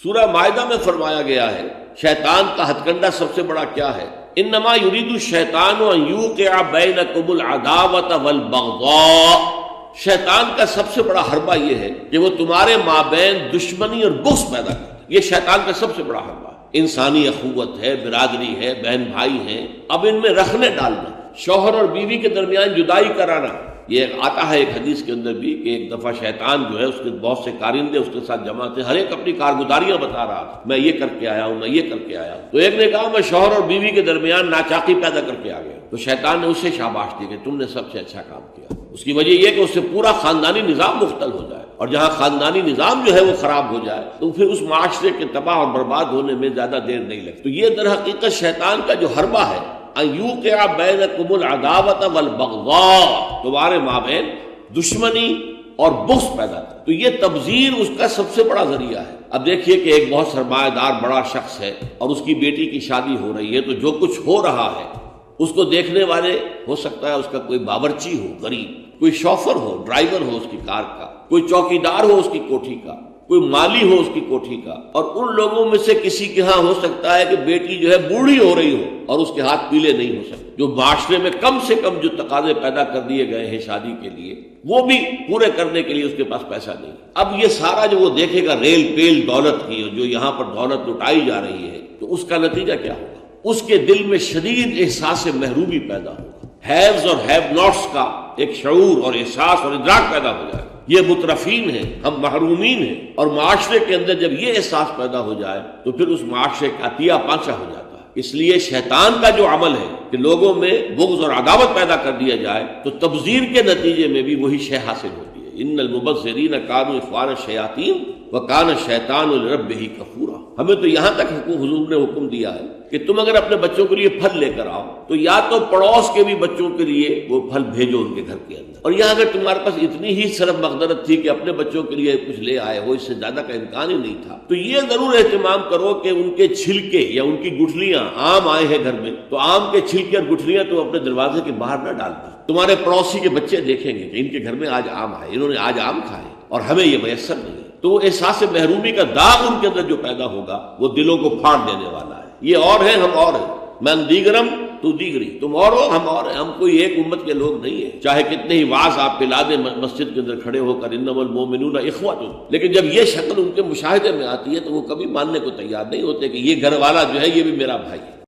سورہ مائدہ میں فرمایا گیا ہے شیطان کا ہتھ کنڈا سب سے بڑا کیا ہے؟ انما یرید الشیطان ان یوقع بینکم العداوۃ والبغضاء، شیطان کا سب سے بڑا حربہ یہ ہے کہ وہ تمہارے مابین دشمنی اور بغض پیدا کرتا ہے۔ یہ شیطان کا سب سے بڑا حربہ ہے۔ انسانی اخوت ہے، برادری ہے، بہن بھائی ہیں، اب ان میں رخنے ڈالنا، شوہر اور بیوی کے درمیان جدائی کرانا۔ یہ آتا ہے ایک حدیث کے اندر بھی کہ ایک دفعہ شیطان جو ہے اس کے بہت سے کارندے اس کے ساتھ جمع تھے، ہر ایک اپنی کارگزاریاں بتا رہا تھا، میں یہ کر کے آیا ہوں، میں یہ کر کے آیا ہوں۔ تو ایک نے کہا میں شوہر اور بیوی کے درمیان ناچاقی پیدا کر کے آ گیا۔ تو شیطان نے اسے شاباش دی کہ تم نے سب سے اچھا کام کیا۔ اس کی وجہ یہ کہ اس سے پورا خاندانی نظام مختل ہو جائے، اور جہاں خاندانی نظام جو ہے وہ خراب ہو جائے تو پھر اس معاشرے کے تباہ اور برباد ہونے میں زیادہ دیر نہیں لگتی۔ تو یہ در حقیقت شیطان کا جو حربہ ہے، ان یوقع بینکم العداوۃ والبغضاء، تمہارے مابین دشمنی اور بغض پیدا کر۔ تو یہ تبذیر اس کا سب سے بڑا ذریعہ ہے۔ اب دیکھیے کہ ایک بہت سرمایہ دار بڑا شخص ہے اور اس کی بیٹی کی شادی ہو رہی ہے، تو جو کچھ ہو رہا ہے اس کو دیکھنے والے ہو سکتا ہے اس کا کوئی باورچی ہو غریب، کوئی شوفر ہو، ڈرائیور ہو اس کی کار کا، کوئی چوکیدار ہو اس کی کوٹھی کا، کوئی مالی ہو اس کی کوٹھی کا، اور ان لوگوں میں سے کسی کے ہاں ہو سکتا ہے کہ بیٹی جو ہے بوڑھی ہو رہی ہو اور اس کے ہاتھ پیلے نہیں ہو سکتے، جو معاشرے میں کم سے کم جو تقاضے پیدا کر دیے گئے ہیں شادی کے لیے وہ بھی پورے کرنے کے لیے اس کے پاس پیسہ نہیں۔ اب یہ سارا جو وہ دیکھے گا ریل پیل دولت کی، جو یہاں پر دولت لٹائی جا رہی ہے، تو اس کا نتیجہ کیا ہوگا؟ اس کے دل میں شدید احساس محرومی پیدا ہوگا، ہیوز اور ہیو ناٹس کا ایک شعور اور احساس اور ادراک پیدا ہو جائے گا۔ یہ مترفین ہیں، ہم محرومین ہیں، اور معاشرے کے اندر جب یہ احساس پیدا ہو جائے تو پھر اس معاشرے کا عطیہ پانچا ہو جاتا ہے۔ اس لیے شیطان کا جو عمل ہے کہ لوگوں میں بغض اور عداوت پیدا کر دیا جائے، تو تبذیر کے نتیجے میں بھی وہی شے حاصل ہوتی ہے۔ ان المبذرین کانوا اخوان الشیاطین وکان الشیطان لربہ کفورا۔ ہمیں تو یہاں تک حضور نے حکم دیا ہے کہ تم اگر اپنے بچوں کے لیے پھل لے کر آؤ تو یا تو پڑوس کے بھی بچوں کے لیے وہ پھل بھیجو ان کے گھر کے اندر، اور یہاں اگر تمہارے پاس اتنی ہی صرف مقدرت تھی کہ اپنے بچوں کے لیے کچھ لے آئے ہو، اس سے زیادہ کا امکان ہی نہیں تھا، تو یہ ضرور اہتمام کرو کہ ان کے چھلکے یا ان کی گٹھلیاں، آم آئے ہیں گھر میں تو آم کے چھلکے اور گٹھلیاں تو اپنے دروازے کے باہر نہ ڈالنا۔ تمہارے پڑوسی کے بچے دیکھیں گے کہ ان کے گھر میں آج آم آئے، انہوں نے آج آم کھائے اور ہمیں یہ میسر نہیں ہے، تو وہ احساس محرومی کا داغ ان کے اندر جو پیدا ہوگا وہ دلوں کو پھاڑ دینے والا ہے۔ یہ اور ہیں، ہم اور ہیں، من دیگرم تو دیگری، تم اور ہو ہم اور ہیں، ہم کوئی ایک امت کے لوگ نہیں ہیں، چاہے کتنے ہی واعظ آپ پلا دیں مسجد کے اندر کھڑے ہو کر انما المؤمنون اخوۃ، لیکن جب یہ شکل ان کے مشاہدے میں آتی ہے تو وہ کبھی ماننے کو تیار نہیں ہوتے کہ یہ گھر والا جو ہے یہ بھی میرا بھائی ہے۔